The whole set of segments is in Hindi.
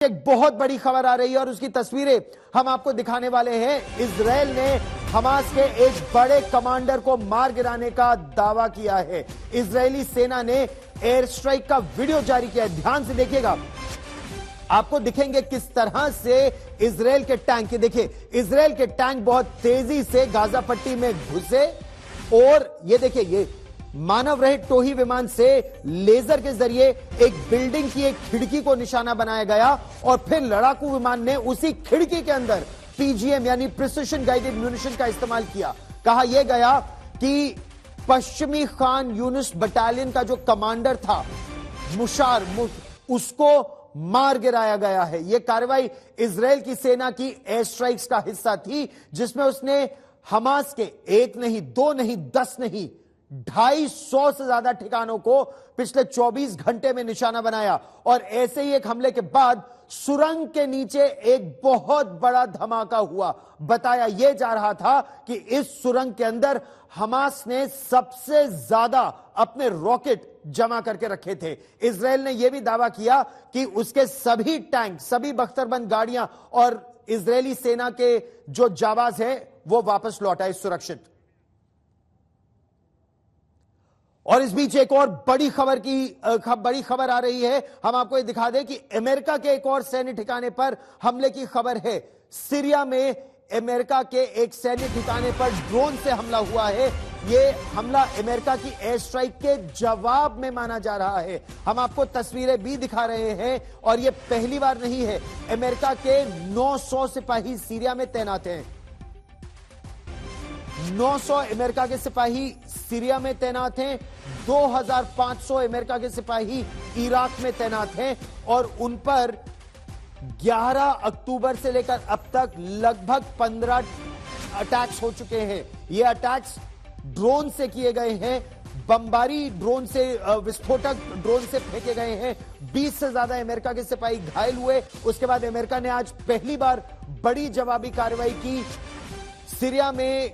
एक बहुत बड़ी खबर आ रही है और उसकी तस्वीरें हम आपको दिखाने वाले हैं। इजराइल ने हमास के एक बड़े कमांडर को मार गिराने का दावा किया है। इजरायली सेना ने एयर स्ट्राइक का वीडियो जारी किया है। ध्यान से देखिएगा, आपको दिखेंगे किस तरह से इजराइल के टैंक, देखिए इजराइल के टैंक बहुत तेजी से गाजा पट्टी में घुसे और ये देखिए, ये मानव रहित टोही विमान से लेजर के जरिए एक बिल्डिंग की एक खिड़की को निशाना बनाया गया और फिर लड़ाकू विमान ने उसी खिड़की के अंदर पीजीएम यानी प्रिसिशन गाइडेड म्यूनिशन का इस्तेमाल किया। कहा यह गया कि पश्चिमी खान यूनिस बटालियन का जो कमांडर था मुशार, उसको मार गिराया गया है। यह कार्रवाई इजराइल की सेना की एयर स्ट्राइक्स का हिस्सा थी, जिसमें उसने हमास के एक नहीं, दो नहीं, 10 नहीं, 250 से ज्यादा ठिकानों को पिछले 24 घंटे में निशाना बनाया। और ऐसे ही एक हमले के बाद सुरंग के नीचे एक बहुत बड़ा धमाका हुआ। बताया यह जा रहा था कि इस सुरंग के अंदर हमास ने सबसे ज्यादा अपने रॉकेट जमा करके रखे थे। इजराइल ने यह भी दावा किया कि उसके सभी टैंक, सभी बख्तरबंद गाड़ियां और इजरायली सेना के जो जाबाज है वो वापस लौटाए सुरक्षित। और इस बीच एक और बड़ी खबर आ रही है। हम आपको ये दिखा दें कि अमेरिका के एक और सैन्य ठिकाने पर हमले की खबर है। सीरिया में अमेरिका के एक सैन्य ठिकाने पर ड्रोन से हमला हुआ है। यह हमला अमेरिका की एयर स्ट्राइक के जवाब में माना जा रहा है। हम आपको तस्वीरें भी दिखा रहे हैं और यह पहली बार नहीं है। अमेरिका के 900 सिपाही सीरिया में तैनात हैं। 900 अमेरिका के सिपाही सीरिया में तैनात हैं। 2500 अमेरिका के सिपाही इराक में तैनात हैं और उन पर 11 अक्टूबर से लेकर अब तक लगभग 15 अटैक्स हो चुके हैं। ये अटैक्स ड्रोन से किए गए हैं, बमबारी ड्रोन से, विस्फोटक ड्रोन से फेंके गए हैं। 20 से ज्यादा अमेरिका के सिपाही घायल हुए। उसके बाद अमेरिका ने आज पहली बार बड़ी जवाबी कार्रवाई की। सीरिया में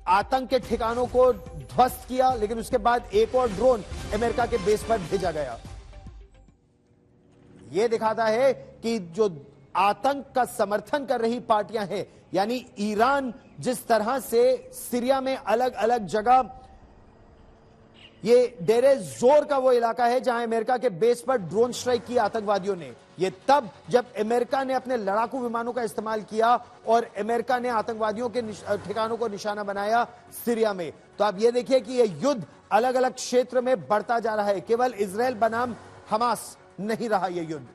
आतंक के ठिकानों को ध्वस्त किया, लेकिन उसके बाद एक और ड्रोन अमेरिका के बेस पर भेजा गया। यह दिखाता है कि जो आतंक का समर्थन कर रही पार्टियां हैं, यानी ईरान जिस तरह से सीरिया में अलग अलग जगह, ये डेरे जोर का वो इलाका है जहां अमेरिका के बेस पर ड्रोन स्ट्राइक की आतंकवादियों ने। ये तब जब अमेरिका ने अपने लड़ाकू विमानों का इस्तेमाल किया और अमेरिका ने आतंकवादियों के ठिकानों को निशाना बनाया सीरिया में। तो आप ये देखिए कि यह युद्ध अलग अलग क्षेत्र में बढ़ता जा रहा है। केवल इजराइल बनाम हमास नहीं रहा यह युद्ध।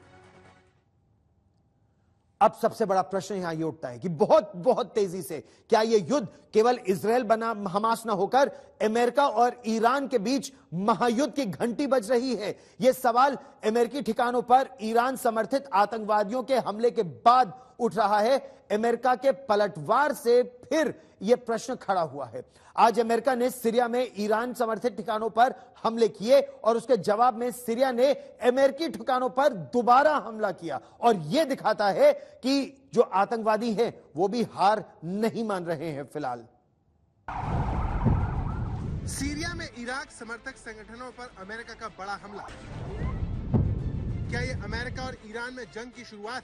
अब सबसे बड़ा प्रश्न यहां यह उठता है कि बहुत बहुत तेजी से क्या यह युद्ध केवल इजराइल बनाम हमास ना होकर अमेरिका और ईरान के बीच महायुद्ध की घंटी बज रही है? यह सवाल अमेरिकी ठिकानों पर ईरान समर्थित आतंकवादियों के हमले के बाद उठ रहा है। अमेरिका के पलटवार से फिर यह प्रश्न खड़ा हुआ है। आज अमेरिका ने सीरिया में ईरान समर्थित ठिकानों पर हमले किए और उसके जवाब में सीरिया ने अमेरिकी ठिकानों पर दोबारा हमला किया। और यह दिखाता है कि जो आतंकवादी हैं वो भी हार नहीं मान रहे हैं फिलहाल। सीरिया में इराक समर्थक संगठनों पर अमेरिका का बड़ा हमला। क्या ये अमेरिका और ईरान में जंग की शुरुआत?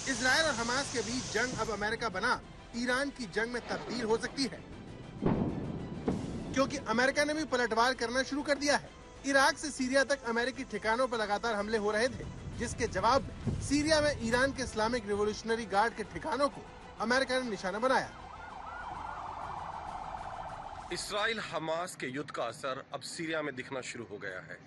इजराइल और हमास के बीच जंग अब अमेरिका बना ईरान की जंग में तब्दील हो सकती है, क्योंकि अमेरिका ने भी पलटवार करना शुरू कर दिया है। इराक से सीरिया तक अमेरिकी ठिकानों पर लगातार हमले हो रहे थे, जिसके जवाब में सीरिया में ईरान के इस्लामिक रिवोल्यूशनरी गार्ड के ठिकानों को अमेरिका ने निशाना बनाया। इजराइल हमास के युद्ध का असर अब सीरिया में दिखना शुरू हो गया है।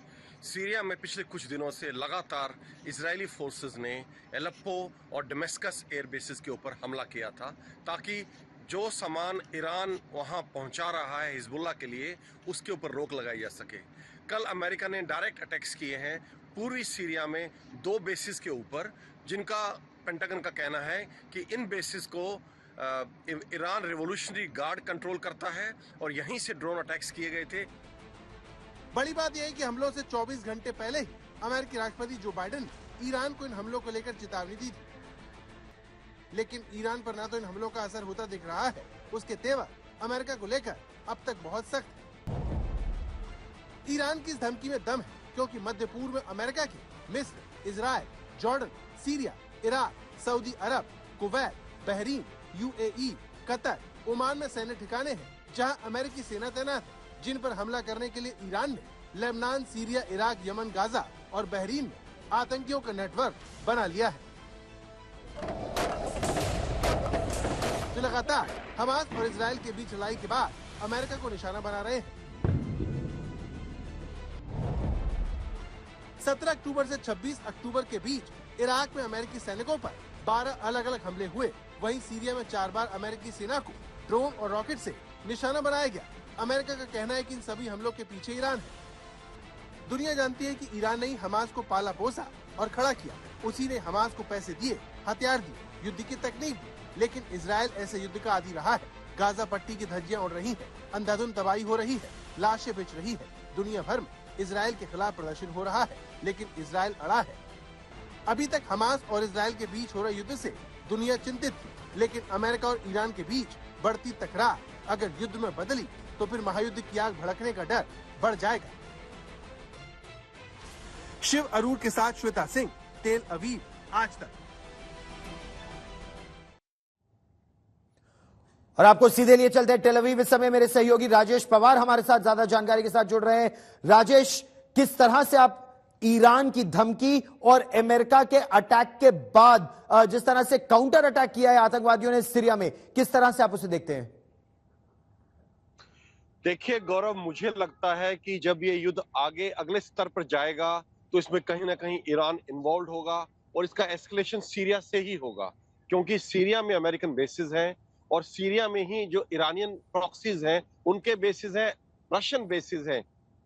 सीरिया में पिछले कुछ दिनों से लगातार इजरायली फोर्सेस ने एलेप्पो और डमेस्कस एयर बेसिस के ऊपर हमला किया था, ताकि जो सामान ईरान वहां पहुंचा रहा है हिजबुल्लाह के लिए, उसके ऊपर रोक लगाई जा सके। कल अमेरिका ने डायरेक्ट अटैक्स किए हैं पूरी सीरिया में 2 बेसिस के ऊपर, जिनका पेंटागन का कहना है कि इन बेसिस को ईरान रिवोल्यूशनरी गार्ड कंट्रोल करता है और यहीं से ड्रोन अटैक्स किए गए थे। बड़ी बात यह है कि हमलों से 24 घंटे पहले ही अमेरिकी राष्ट्रपति जो बाइडेन ईरान को इन हमलों को लेकर चेतावनी दी थी, लेकिन ईरान पर ना तो इन हमलों का असर होता दिख रहा है, उसके तेवर अमेरिका को लेकर अब तक बहुत सख्त है। ईरान की इस धमकी में दम है, क्योंकि मध्य पूर्व में अमेरिका की मिस्र, Israel, Jordan, Syria, Iraq, Saudi Arab, Kuwait, Bahrain, UAE, Qatar, Oman में सैन्य ठिकाने हैं जहां अमेरिकी सेना तैनात है, जिन पर हमला करने के लिए ईरान ने Lebanon, Syria, Iraq, Yemen, Gaza और बहरीन में आतंकियों का नेटवर्क बना लिया है। जो लगातार हमास और इजराइल के बीच लड़ाई के बाद अमेरिका को निशाना बना रहे हैं। 17 अक्टूबर से 26 अक्टूबर के बीच इराक में अमेरिकी सैनिकों पर 12 अलग अलग हमले हुए। वहीं सीरिया में 4 बार अमेरिकी सेना को ड्रोन और रॉकेट से निशाना बनाया गया। अमेरिका का कहना है कि इन सभी हमलों के पीछे ईरान है। दुनिया जानती है कि ईरान ने ही हमास को पाला पोसा और खड़ा किया। उसी ने हमास को पैसे दिए, हथियार दिए, युद्ध की तकनीक दी। लेकिन इजराइल ऐसे युद्ध का आदी रहा है। गाजा पट्टी की धज्जियां उड़ रही हैं, अंधाधुंध तबाही हो रही है, लाशें बिछ रही है। दुनिया भर में इजराइल के खिलाफ प्रदर्शन हो रहा है, लेकिन इजराइल अड़ा है। अभी तक हमास और इजराइल के बीच हो रहे युद्ध से दुनिया चिंतित थी, लेकिन अमेरिका और ईरान के बीच बढ़ती तकरार अगर युद्ध में बदली तो फिर महायुद्ध की आग भड़कने का डर बढ़ जाएगा। शिव अरूर के साथ श्वेता सिंह, तेल अवीव, आज तक। और आपको सीधे लिए चलते हैं टेल अवीव। इस समय मेरे सहयोगी राजेश पवार हमारे साथ ज्यादा जानकारी के साथ जुड़ रहे हैं। राजेश, किस तरह से आप ईरान की धमकी और अमेरिका के अटैक के बाद जिस तरह से काउंटर अटैक किया है आतंकवादियों ने सीरिया में, किस तरह से आप उसे देखते हैं? देखिए गौरव, मुझे लगता है कि जब ये युद्ध आगे अगले स्तर पर जाएगा तो इसमें कहीं ना कहीं ईरान इन्वॉल्व होगा और इसका एस्केलेशन सीरिया से ही होगा, क्योंकि सीरिया में अमेरिकन बेसिस हैं और सीरिया में ही जो ईरानियन प्रॉक्सीज हैं उनके बेसिस हैं, रशियन बेसिस हैं।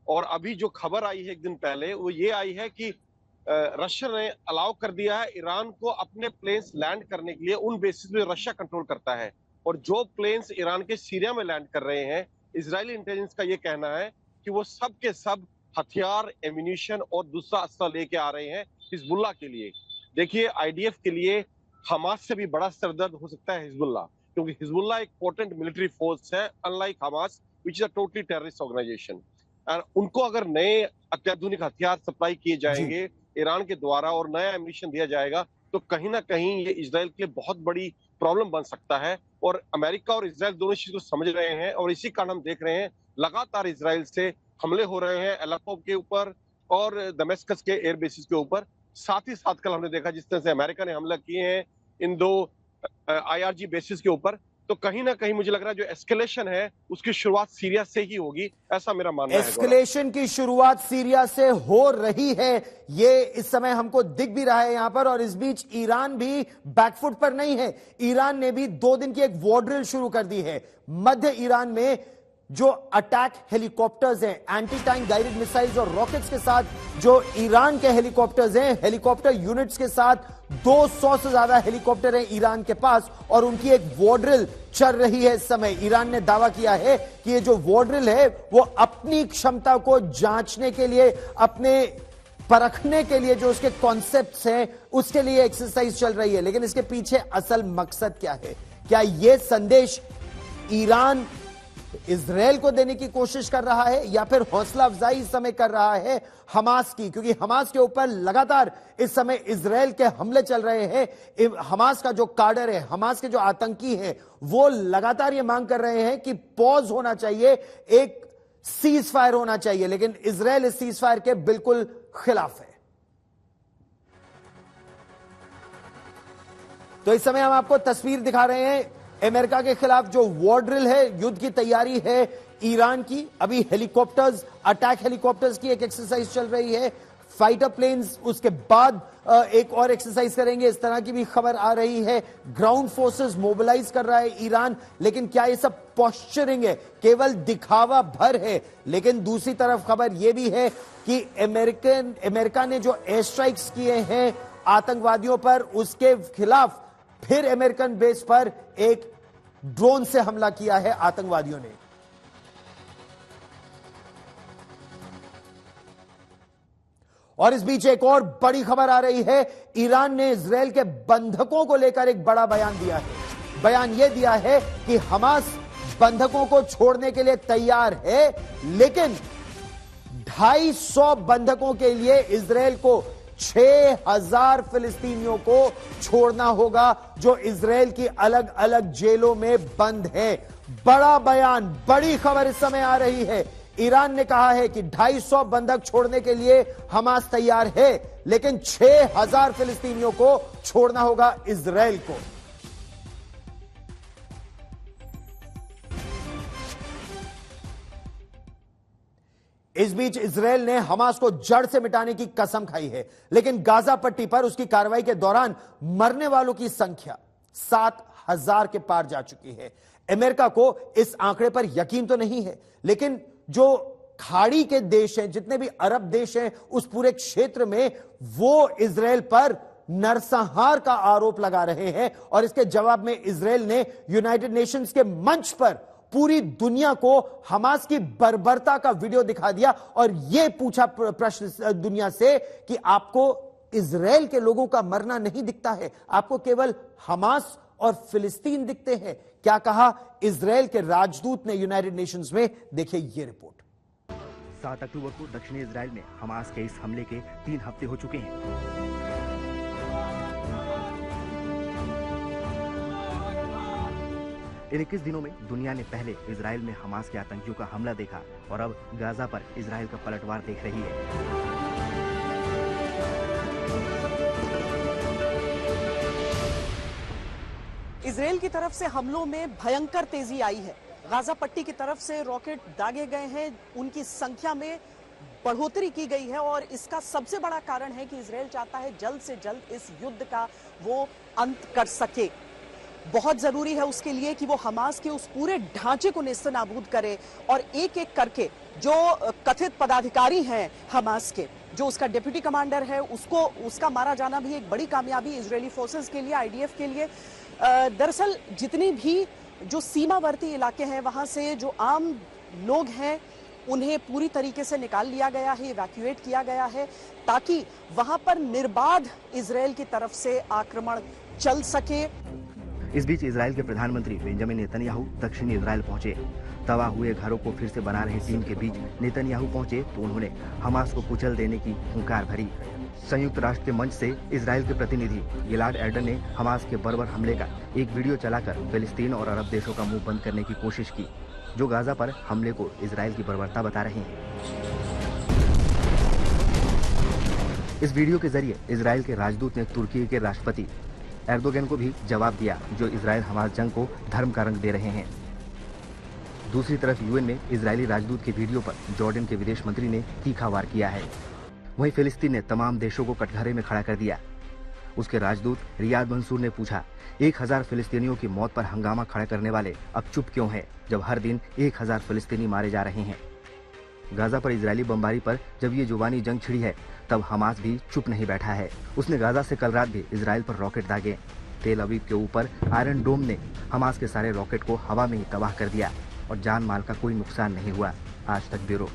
और अभी जो खबर आई है एक दिन पहले वो ये आई है कि रशिया ने अलाउ कर दिया है ईरान को अपने प्लेन्स लैंड करने के लिए उन बेसिस पे रशिया कंट्रोल करता है। और जो प्लेन्स ईरान के सीरिया में लैंड कर रहे हैं, इजरायली इंटेलिजेंस का ये कहना है कि वो सब के सब हथियार, एम्यूनिशन और दूसरा अस्त्र लेके आ रहे हैं हिजबुल्लाह के लिए। देखिए, आईडीएफ के लिए हमास से भी बड़ा सरदर्द हो सकता है हिजबुल्लाह, क्योंकि हिजबुल्लाह एक पोटेंट मिलिट्री फोर्स है, unlike Hamas which is a totally terrorist organisation. और उनको अगर नए अत्याधुनिक हथियार सप्लाई किए जाएंगे ईरान के द्वारा और नया एम्यूनिशन दिया जाएगा तो कहीं ना कहीं ये इजराइल के लिए बहुत बड़ी प्रॉब्लम बन सकता है। और अमेरिका और इजराइल दोनों इस चीज को समझ रहे हैं और इसी कारण हम देख रहे हैं लगातार इजराइल से हमले हो रहे हैं एलेप्पो के ऊपर और दमिश्क के एयर बेसिस के ऊपर। साथ ही साथ कल हमने देखा जिस तरह से अमेरिका ने हमला किए हैं इन 2 IRG बेसिस के ऊपर, तो कहीं ना कहीं मुझे लग रहा है जो एस्केलेशन है उसकी शुरुआत सीरिया से ही होगी, ऐसा मेरा मानना है। एस्केलेशन की शुरुआत सीरिया से हो रही है, ये इस समय हमको दिख भी रहा है यहां पर। और इस बीच ईरान भी बैकफुट पर नहीं है। ईरान ने भी 2 दिन की एक वॉर ड्रिल शुरू कर दी है। मध्य ईरान में जो अटैक हेलीकॉप्टर्स हैं, एंटी टैंक गाइडेड मिसाइल्स और रॉकेट्स के साथ जो ईरान के हेलीकॉप्टर्स हैं, हेलीकॉप्टर यूनिट्स के साथ 200 से ज्यादा हेलीकॉप्टर हैं ईरान के पास और उनकी एक वॉर ड्रिल चल रही है इस समय। ईरान ने दावा किया है कि ये जो वॉर ड्रिल है वो अपनी क्षमता को जांचने के लिए, अपने परखने के लिए, जो उसके कॉन्सेप्ट्स हैं उसके लिए एक्सरसाइज चल रही है। लेकिन इसके पीछे असल मकसद क्या है? क्या यह संदेश ईरान इजराइल को देने की कोशिश कर रहा है या फिर हौसला अफजाई इस समय कर रहा है हमास की? क्योंकि हमास के ऊपर लगातार इस समय इजराइल के हमले चल रहे हैं। हमास का जो काडर है, हमास के जो आतंकी हैं, वो लगातार ये मांग कर रहे हैं कि पॉज होना चाहिए, एक सीज फायर होना चाहिए। लेकिन इजराइल इस सीज फायर के बिल्कुल खिलाफ है। तो इस समय हम आपको तस्वीर दिखा रहे हैं अमेरिका के खिलाफ जो वॉर ड्रिल है, युद्ध की तैयारी है ईरान की। अभी हेलीकॉप्टर्स, अटैक हेलीकॉप्टर्स की एक एक्सरसाइज चल रही है, फाइटर प्लेन्स उसके बाद एक और एक्सरसाइज करेंगे, इस तरह की भी खबर आ रही है। ग्राउंड फोर्सेस मोबिलाइज कर रहा है ईरान। लेकिन क्या ये सब पॉस्चरिंग है, केवल दिखावा भर है? लेकिन दूसरी तरफ खबर यह भी है कि अमेरिका ने जो एयर स्ट्राइक्स किए हैं आतंकवादियों पर, उसके खिलाफ फिर अमेरिकन बेस पर एक ड्रोन से हमला किया है आतंकवादियों ने। और इस बीच एक और बड़ी खबर आ रही है, ईरान ने इजराइल के बंधकों को लेकर एक बड़ा बयान दिया है। बयान यह दिया है कि हमास बंधकों को छोड़ने के लिए तैयार है, लेकिन 250 बंधकों के लिए इजराइल को 6000 फिलिस्तीनियों को छोड़ना होगा जो इजराइल की अलग अलग जेलों में बंद हैं। बड़ा बयान, बड़ी खबर इस समय आ रही है। ईरान ने कहा है कि 250 बंधक छोड़ने के लिए हमास तैयार है, लेकिन 6000 फिलिस्तीनियों को छोड़ना होगा इजराइल को। इस बीच इजराइल ने हमास को जड़ से मिटाने की कसम खाई है, लेकिन गाजा पट्टी पर उसकी कार्रवाई के दौरान मरने वालों की संख्या 7000 के पार जा चुकी है। अमेरिका को इस आंकड़े पर यकीन तो नहीं है, लेकिन जो खाड़ी के देश हैं, जितने भी अरब देश हैं उस पूरे क्षेत्र में, वो इजराइल पर नरसंहार का आरोप लगा रहे हैं। और इसके जवाब में इजराइल ने यूनाइटेड नेशंस के मंच पर पूरी दुनिया को हमास की बर्बरता का वीडियो दिखा दिया और यह पूछा प्रश्न दुनिया से कि आपको इजराइल के लोगों का मरना नहीं दिखता है, आपको केवल हमास और फिलिस्तीन दिखते हैं। क्या कहा इजराइल के राजदूत ने यूनाइटेड नेशंस में, देखिए ये रिपोर्ट। 7 अक्टूबर को दक्षिणी इजराइल में हमास के इस हमले के 3 हफ्ते हो चुके हैं। इन 21 दिनों में दुनिया ने पहले इजराइल में हमास के आतंकियों का हमला देखा और अब गाजा पर इजराइल का पलटवार देख रही है। इजराइल की तरफ से हमलों में भयंकर तेजी आई है। गाजा पट्टी की तरफ से रॉकेट दागे गए हैं, उनकी संख्या में बढ़ोतरी की गई है और इसका सबसे बड़ा कारण है कि इजराइल चाहता है जल्द से जल्द इस युद्ध का वो अंत कर सके। बहुत जरूरी है उसके लिए कि वो हमास के उस पूरे ढांचे को नेस्तनाबूद करे और एक एक करके जो कथित पदाधिकारी हैं हमास के, जो उसका डिप्टी कमांडर है, उसका मारा जाना भी एक बड़ी कामयाबी इजरायली फोर्सेस के लिए, आईडीएफ के लिए। दरअसल जितनी भी जो सीमावर्ती इलाके हैं वहां से जो आम लोग हैं उन्हें पूरी तरीके से निकाल लिया गया है, इवैक्यूएट किया गया है, ताकि वहां पर निर्बाध इजराइल की तरफ से आक्रमण चल सके। इस बीच इजराइल के प्रधानमंत्री बेंजामिन नेतन्याहू दक्षिणी इजराइल पहुंचे। तबाह हुए घरों को फिर से बना रही टीम के बीच नेतन्याहू पहुंचे तो उन्होंने हमास को कुचल देने की हुंकार भरी। संयुक्त राष्ट्र के मंच से इजराइल के प्रतिनिधि गिलाड एर्डन ने हमास के बर्बर हमले का एक वीडियो चलाकर फिलिस्तीन और अरब देशों का मुंह बंद करने की कोशिश की, जो गाजा पर हमले को इजराइल की बर्बरता बता रहे हैं। इस वीडियो के जरिए इजराइल के राजदूत ने तुर्की के राष्ट्रपति एर्दोगन को भी जवाब दिया, जो इजराइल हमास जंग को धर्म का रंग दे रहे हैं। दूसरी तरफ यूएन में इजरायली राजदूत के वीडियो पर जॉर्डन के विदेश मंत्री ने तीखा वार किया है। वहीं फिलिस्तीन ने तमाम देशों को कटघरे में खड़ा कर दिया। उसके राजदूत रियाद मंसूर ने पूछा, 1000 फिलिस्तीनियों की मौत पर हंगामा खड़ा करने वाले अब चुप क्यों हैं, जब हर दिन 1000 फिलिस्तीनी मारे जा रहे हैं। गाजा पर इजरायली बमबारी पर जब ये जुबानी जंग छिड़ी है, तब हमास भी चुप नहीं बैठा है। उसने गाजा से कल रात भी इजराइल पर रॉकेट दागे। तेल अवीव के ऊपर आयरन डोम ने हमास के सारे रॉकेट को हवा में ही तबाह कर दिया और जान माल का कोई नुकसान नहीं हुआ। आज तक ब्यूरो।